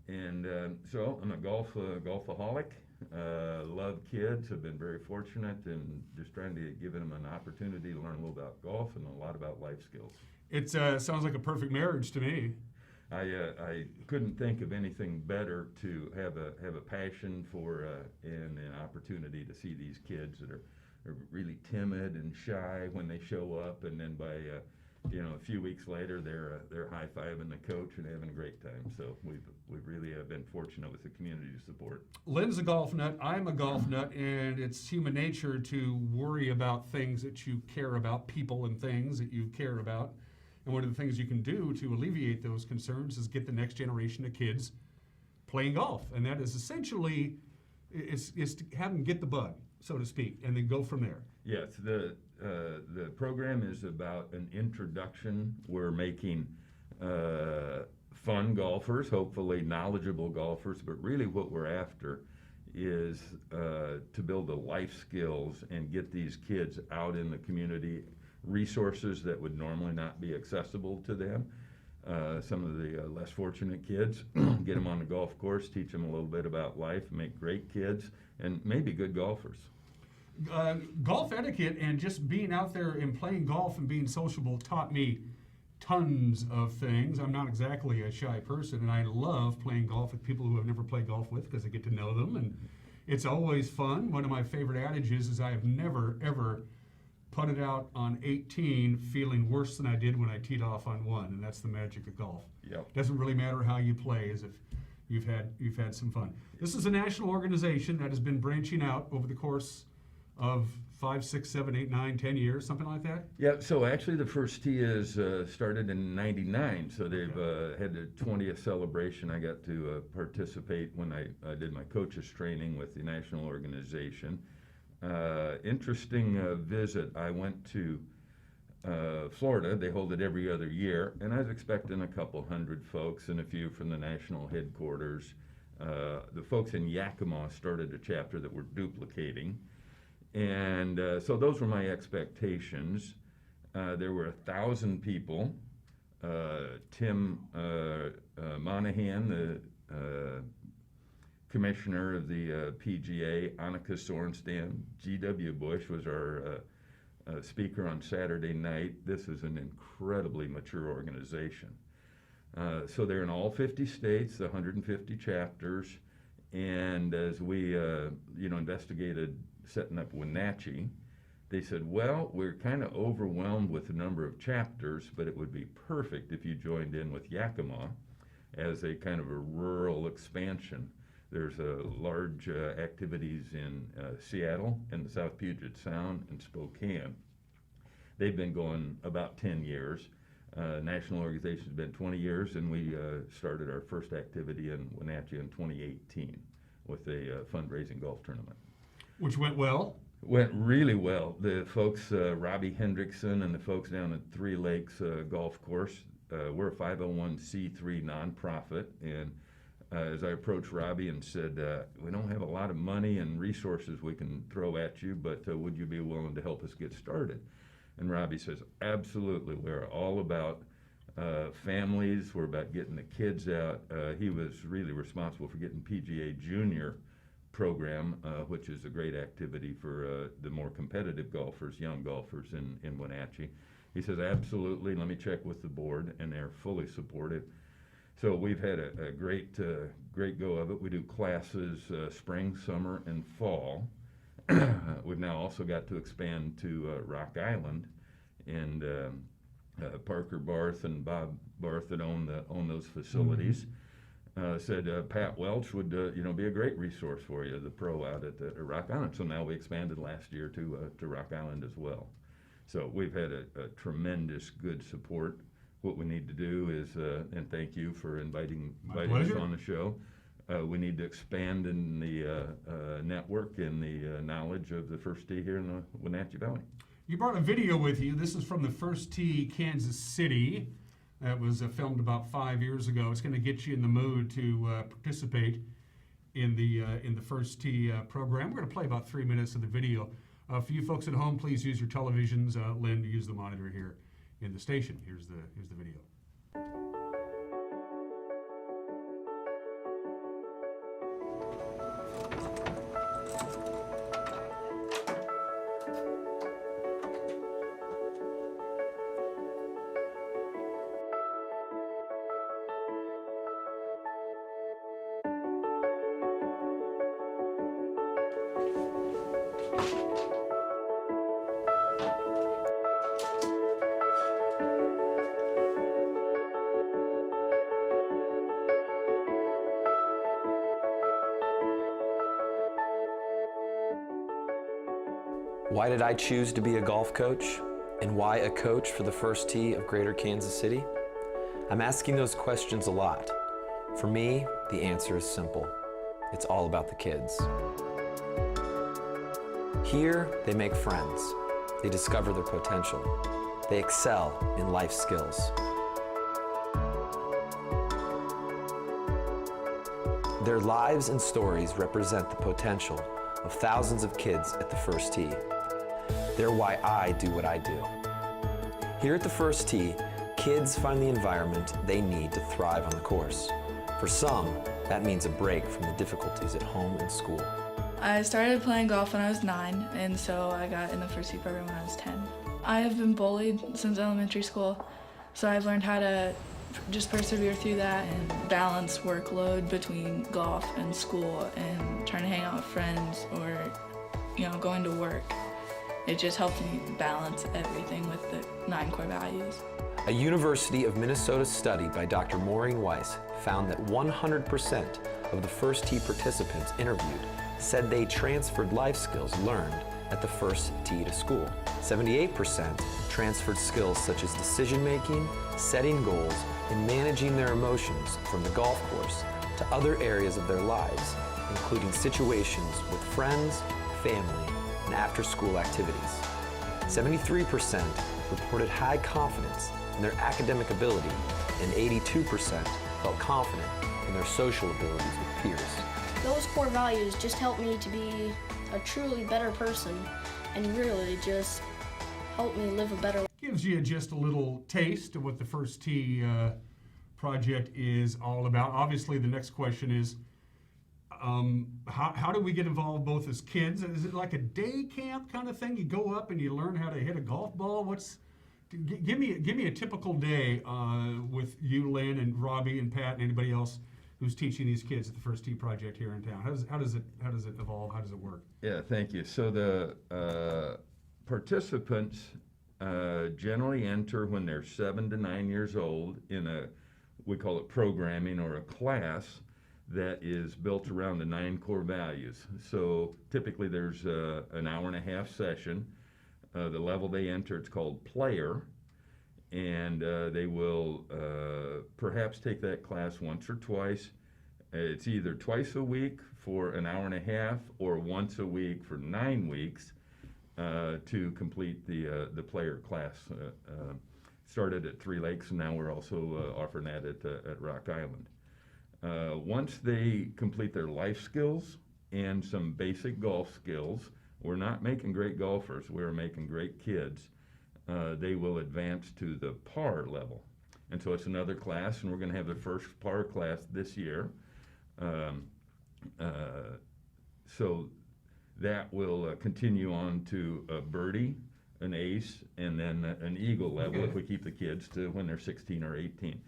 And so I'm a golfaholic. Love kids. Have been very fortunate and just trying to give them an opportunity to learn a little about golf and a lot about life skills. It sounds like a perfect marriage to me. I couldn't think of anything better to have a passion for and an opportunity to see these kids that are really timid and shy when they show up, and then by a few weeks later, they're high-fiving the coach and having a great time. So we've really been fortunate with the community support. Lynn's a golf nut. I'm a golf nut, and it's human nature to worry about things that you care about, people and things that you care about. And one of the things you can do to alleviate those concerns is get the next generation of kids playing golf, and that is essentially is to have them get the bug, so to speak, and then go from there. Yes, the program is about an introduction. We're making fun golfers, hopefully knowledgeable golfers, but really what we're after is to build the life skills and get these kids out in the community, resources that would normally not be accessible to them. Some of the less fortunate kids, get them on the golf course, teach them a little bit about life, make great kids, and maybe good golfers. Golf etiquette and just being out there and playing golf and being sociable taught me tons of things. I'm not exactly a shy person, and I love playing golf with people who I've never played golf with because I get to know them, and it's always fun. One of my favorite adages is I have never, ever putted out on 18 feeling worse than I did when I teed off on 1, and that's the magic of golf. Yep. Doesn't really matter how you play, as if you've had some fun. This is a national organization that has been branching out over the course of 5, 6, 7, 8, 9, 10 years, something like that? Yeah, so actually the first tee is started in '99, so they've had the 20th celebration. I got to participate when I did my coaches training with the national organization. Interesting visit. I went to Florida. They hold it every other year, and I was expecting a couple hundred folks and a few from the national headquarters. The folks in Yakima started a chapter that we're duplicating. And so those were my expectations. There were 1,000 people. Tim Monahan, the commissioner of the PGA, Annika Sorenstam, G.W. Bush was our speaker on Saturday night. This is an incredibly mature organization. So they're in all 50 states, 150 chapters, and as we investigated setting up Wenatchee, they said, well, we're kind of overwhelmed with the number of chapters, but it would be perfect if you joined in with Yakima as a kind of a rural expansion. There's large activities in Seattle and the South Puget Sound and Spokane. They've been going about 10 years. National organization's been 20 years, and we started our first activity in Wenatchee in 2018 with a fundraising golf tournament. Which went well? Went really well. The folks, Robbie Hendrickson and the folks down at Three Lakes Golf Course, we're a 501c3 nonprofit, and as I approached Robbie and said, we don't have a lot of money and resources we can throw at you, but would you be willing to help us get started? And Robbie says, absolutely. We're all about families. We're about getting the kids out. He was really responsible for getting PGA Junior program, which is a great activity for the more competitive golfers, young golfers in Wenatchee. He says, absolutely, let me check with the board, and they're fully supportive. So we've had a great go of it. We do classes spring, summer, and fall. We've now also got to expand to Rock Island, and Parker Barth and Bob Barth that own those facilities. Said Pat Welch would be a great resource for you, the pro out at Rock Island. So now we expanded last year to Rock Island as well. So we've had a tremendous good support. What we need to do is, and thank you for inviting us on the show, we need to expand in the network and the knowledge of the First Tee here in the Wenatchee Valley. You brought a video with you. This is from the First Tee, Kansas City. That was filmed about 5 years ago. It's going to get you in the mood to participate in the First Tee program. We're going to play about 3 minutes of the video. For you folks at home, please use your televisions. Lynn, use the monitor here in the station. Here's the video. Why did I choose to be a golf coach? And why a coach for the First Tee of Greater Kansas City? I'm asking those questions a lot. For me, the answer is simple. It's all about the kids. Here, they make friends. They discover their potential. They excel in life skills. Their lives and stories represent the potential of thousands of kids at the First Tee. They're why I do what I do. Here at the First Tee, kids find the environment they need to thrive on the course. For some, that means a break from the difficulties at home and school. I started playing golf when I was 9, and so I got in the First Tee program when I was 10. I have been bullied since elementary school, so I've learned how to just persevere through that and balance workload between golf and school and trying to hang out with friends or, going to work. It just helped me balance everything with the 9 core values. A University of Minnesota study by Dr. Maureen Weiss found that 100% of the First Tee participants interviewed said they transferred life skills learned at the First Tee to school. 78% transferred skills such as decision-making, setting goals, and managing their emotions from the golf course to other areas of their lives, including situations with friends, family, and after-school activities. 73% reported high confidence in their academic ability, and 82% felt confident in their social abilities with peers. Those core values just help me to be a truly better person and really just help me live a better life. Gives you just a little taste of what the First Tee project is all about. Obviously, the next question is, how do we get involved both as kids? Is it like a day camp kind of thing? You go up and you learn how to hit a golf ball? Give me a typical day with you, Lynn, and Robbie, and Pat, and anybody else who's teaching these kids at the First Tee project here in town. How does it evolve? How does it work? Yeah, thank you. So the participants generally enter when they're 7 to 9 years old in we call it programming, or a class that is built around the 9 core values. So typically there's an hour and a half session. The level they enter, it's called player, and they will perhaps take that class once or twice. It's either twice a week for an hour and a half or once a week for 9 weeks to complete the player class. Started at 3 Lakes, and now we're also offering that at Rock Island. Once they complete their life skills and some basic golf skills, we're not making great golfers, we're making great kids. They will advance to the par level. And so it's another class, and we're going to have the first par class this year. So that will continue on to a birdie, an ace, and then an eagle level if we keep the kids to when they're 16 or 18.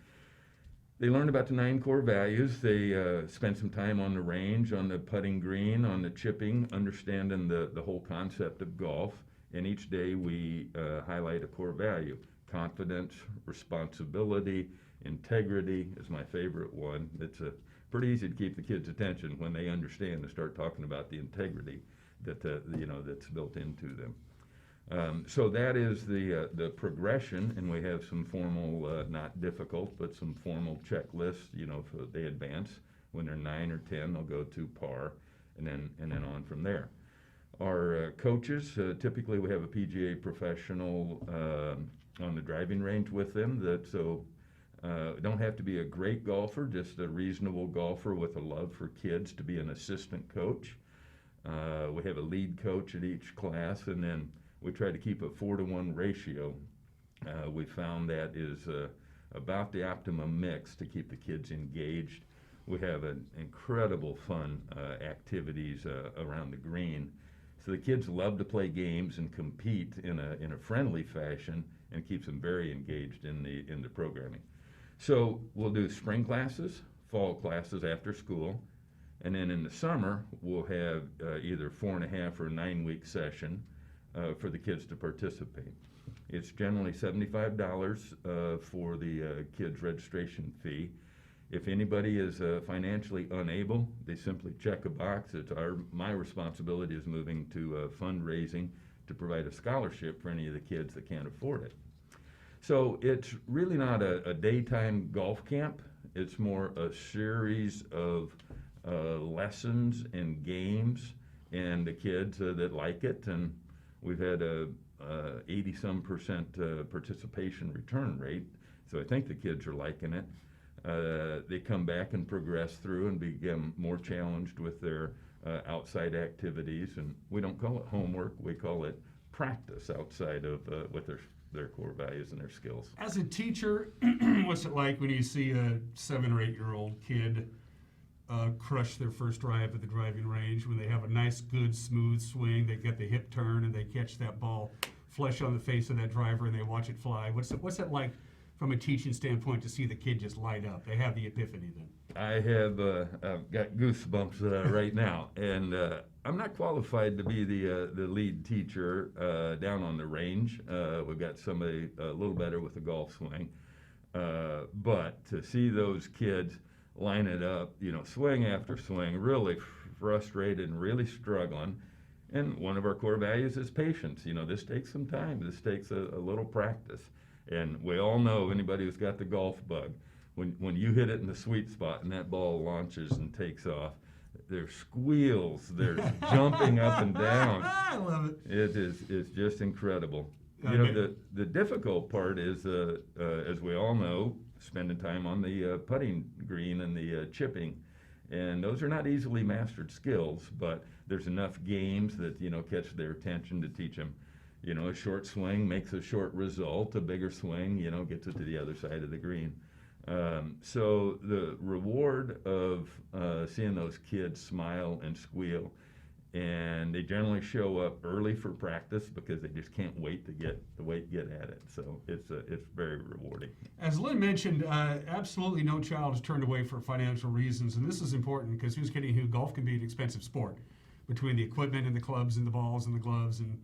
They learn about the 9 core values. They spend some time on the range, on the putting green, on the chipping, understanding the whole concept of golf. And each day we highlight a core value. Confidence, responsibility, integrity is my favorite one. It's pretty easy to keep the kids' attention when they understand to start talking about the integrity that that's built into them. So that is the progression, and we have some formal, not difficult, but some formal checklists. If they advance when they're 9 or 10, they'll go to par, and then on from there. Our coaches, typically we have a PGA professional on the driving range with them. Don't have to be a great golfer, just a reasonable golfer with a love for kids to be an assistant coach. We have a lead coach at each class, and then we try to keep a 4-to-1 ratio. We found that is about the optimum mix to keep the kids engaged. We have an incredible fun activities around the green. So the kids love to play games and compete in a friendly fashion, and keeps them very engaged in the programming. So we'll do spring classes, fall classes after school, and then in the summer we'll have either 4.5 or a 9-week session for the kids to participate. It's generally $75 for the kids' registration fee. If anybody is financially unable, they simply check a box. My responsibility is moving to fundraising to provide a scholarship for any of the kids that can't afford it. So it's really not a daytime golf camp. It's more a series of lessons and games, and the kids that like it. And we've had a 80-some% participation return rate. So I think the kids are liking it. They come back and progress through and become more challenged with their outside activities. And we don't call it homework. We call it practice outside of with their core values and their skills. As a teacher, what's it like when you see a 7 or 8-year-old kid crush their first drive at the driving range, when they have a nice, good, smooth swing, they get the hip turn, and they catch that ball flush on the face of that driver, and they watch it fly? What's it like from a teaching standpoint to see the kid just light up? They have the epiphany then. I have I've got goosebumps right now, and I'm not qualified to be the lead teacher down on the range. We've got somebody a little better with the golf swing, but to see those kids line it up, swing after swing, really frustrated and really struggling. And one of our core values is patience. This takes some time. This takes a little practice. And we all know, anybody who's got the golf bug, when you hit it in the sweet spot and that ball launches and takes off, there's squeals, there's jumping up and down. I love it. It's just incredible. The difficult part is, as we all know, spending time on the putting green and the chipping. And those are not easily mastered skills, but there's enough games that, catch their attention to teach them. A short swing makes a short result, a bigger swing, gets it to the other side of the green. So the reward of seeing those kids smile and squeal, and they generally show up early for practice because they just can't wait to get at it. So it's very rewarding. As Lynn mentioned, absolutely no child is turned away for financial reasons, and this is important because who's kidding who? Golf can be an expensive sport, between the equipment and the clubs and the balls and the gloves and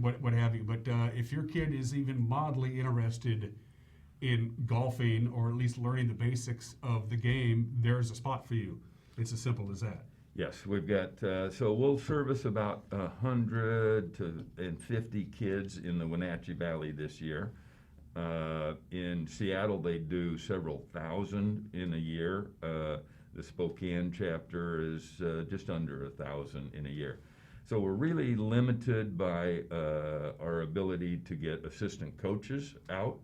what have you. But if your kid is even mildly interested in golfing, or at least learning the basics of the game, there's a spot for you. It's as simple as that. Yes, we've got, so we'll service about 150 kids in the Wenatchee Valley this year. In Seattle, they do several thousand in a year. The Spokane chapter is just under 1,000 in a year. So we're really limited by our ability to get assistant coaches out.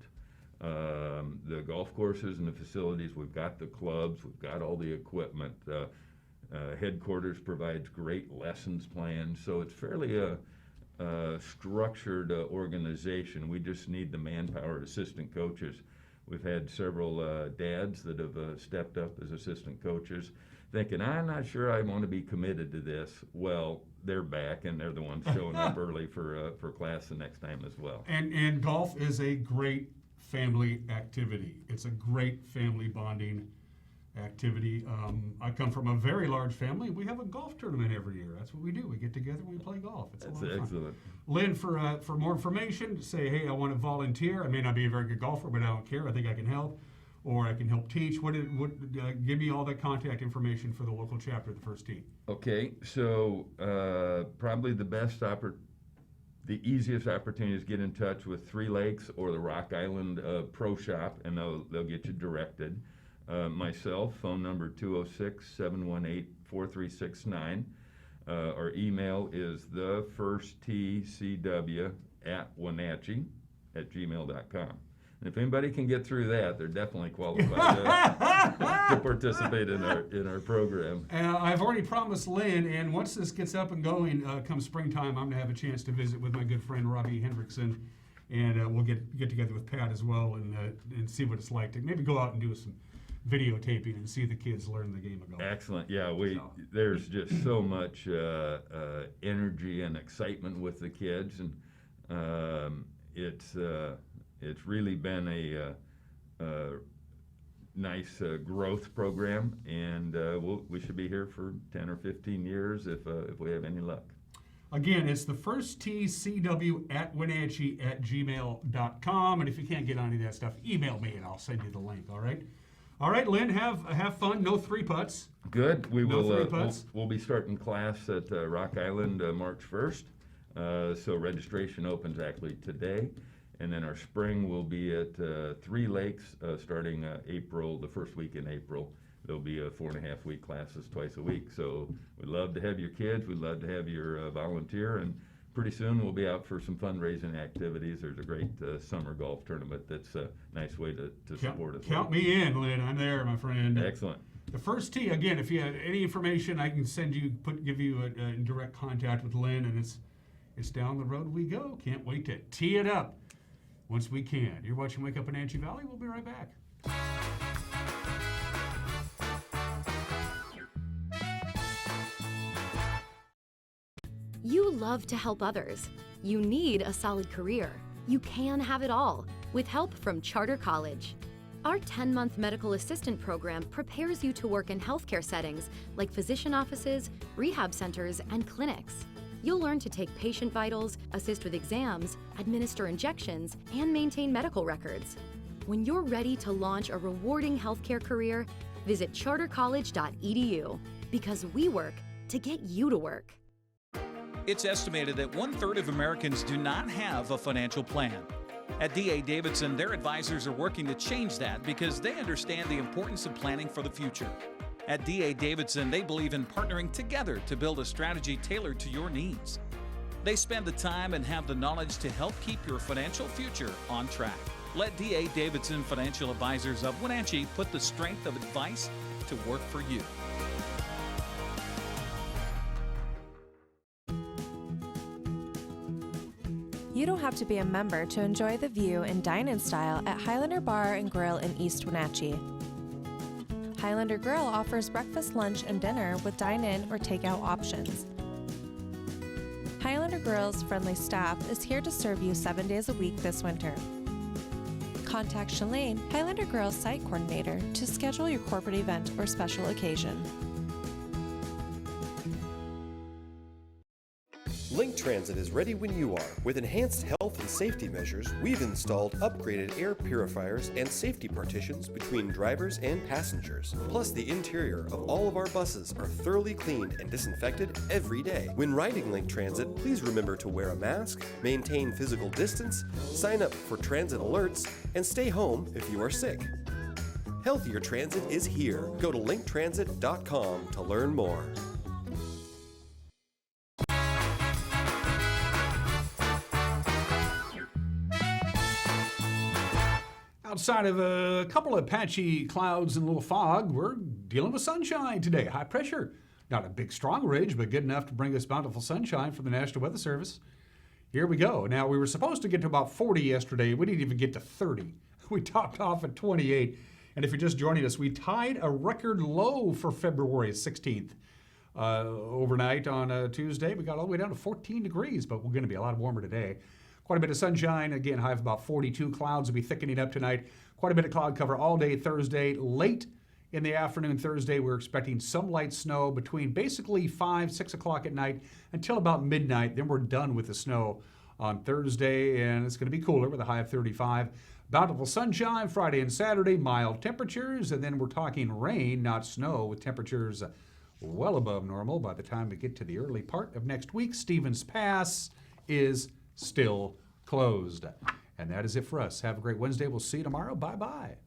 The golf courses and the facilities, we've got the clubs, we've got all the equipment. Headquarters provides great lessons plans, so it's fairly a structured organization. We just need the manpower assistant coaches. We've had several dads that have stepped up as assistant coaches, thinking, I'm not sure I want to be committed to this. Well, they're back, and they're the ones showing up early for class the next time as well. And golf is a great family activity. It's a great family bonding activity. I come from a very large family. We have a golf tournament every year. That's what we do. We get together and we play golf. It's That's a lot of fun. excellent. Lynn, for more information, say, hey, I want to volunteer. I may not be a very good golfer, but I don't care. I think I can help, or I can help teach. Give me all the contact information for the local chapter of the First Tee. Okay, so probably the easiest opportunity is get in touch with Three Lakes or the Rock Island Pro Shop, and they'll get you directed. Myself, phone number 206-718-4369. Our email is thefirstTCW@Wenatchee@gmail.com. And if anybody can get through that, they're definitely qualified to participate in our program. I've already promised Lynn, and once this gets up and going, come springtime, I'm going to have a chance to visit with my good friend Robbie Hendrickson, and we'll get together with Pat as well and see what it's like to maybe go out and do some videotaping and see the kids learn the game of golf. Excellent. Yeah, there's just so much energy and excitement with the kids, and it's really been a nice growth program, and we should be here for 10 or 15 years if we have any luck. Again, it's the first TCW@Wenatchee@gmail.com, and if you can't get any of that stuff, email me and I'll send you the link. All right. All right, Lynn, have fun. No 3-putts. Good. We No will. 3-putts. We'll be starting class at Rock Island March 1st. So registration opens actually today. And then our spring will be at 3 lakes starting April, the first week in April. There'll be 4.5-week classes twice a week. So we'd love to have your kids. We'd love to have your volunteer. And pretty soon we'll be out for some fundraising activities. There's a great summer golf tournament that's a nice way to support us. Count me in, Lynn. I'm there, my friend. Excellent. The first tee, again, if you have any information, I can give you a direct contact with Lynn, and it's down the road we go. Can't wait to tee it up once we can. You're watching Wake Up in Anshi Valley. We'll be right back. You love to help others. You need a solid career. You can have it all with help from Charter College. Our 10-month medical assistant program prepares you to work in healthcare settings like physician offices, rehab centers, and clinics. You'll learn to take patient vitals, assist with exams, administer injections, and maintain medical records. When you're ready to launch a rewarding healthcare career, visit chartercollege.edu because we work to get you to work. It's estimated that 1/3 of Americans do not have a financial plan. At D.A. Davidson, their advisors are working to change that because they understand the importance of planning for the future. At D.A. Davidson, they believe in partnering together to build a strategy tailored to your needs. They spend the time and have the knowledge to help keep your financial future on track. Let D.A. Davidson Financial Advisors of Wenatchee put the strength of advice to work for you. You don't have to be a member to enjoy the view and dine in style at Highlander Bar and Grill in East Wenatchee. Highlander Grill offers breakfast, lunch, and dinner with dine-in or takeout options. Highlander Grill's friendly staff is here to serve you 7 days a week this winter. Contact Shalane, Highlander Grill's site coordinator, to schedule your corporate event or special occasion. Link Transit is ready when you are. With enhanced health and safety measures, we've installed upgraded air purifiers and safety partitions between drivers and passengers. Plus, the interior of all of our buses are thoroughly cleaned and disinfected every day. When riding Link Transit, please remember to wear a mask, maintain physical distance, sign up for transit alerts, and stay home if you are sick. Healthier transit is here. Go to linktransit.com to learn more. Outside of a couple of patchy clouds and a little fog, we're dealing with sunshine today. High pressure. Not a big strong ridge, but good enough to bring us bountiful sunshine from the National Weather Service. Here we go. Now, we were supposed to get to about 40 yesterday. We didn't even get to 30. We topped off at 28. And if you're just joining us, we tied a record low for February 16th. Overnight on Tuesday, we got all the way down to 14 degrees, but we're going to be a lot warmer today. Quite a bit of sunshine. Again, high of about 42. Clouds will be thickening up tonight. Quite a bit of cloud cover all day Thursday. Late in the afternoon Thursday, we're expecting some light snow between basically 5, 6 o'clock at night until about midnight. Then we're done with the snow on Thursday, and it's going to be cooler with a high of 35. Bountiful sunshine Friday and Saturday, mild temperatures, and then we're talking rain, not snow, with temperatures well above normal by the time we get to the early part of next week. Stevens Pass is still closed. And that is it for us. Have a great Wednesday. We'll see you tomorrow. Bye-bye.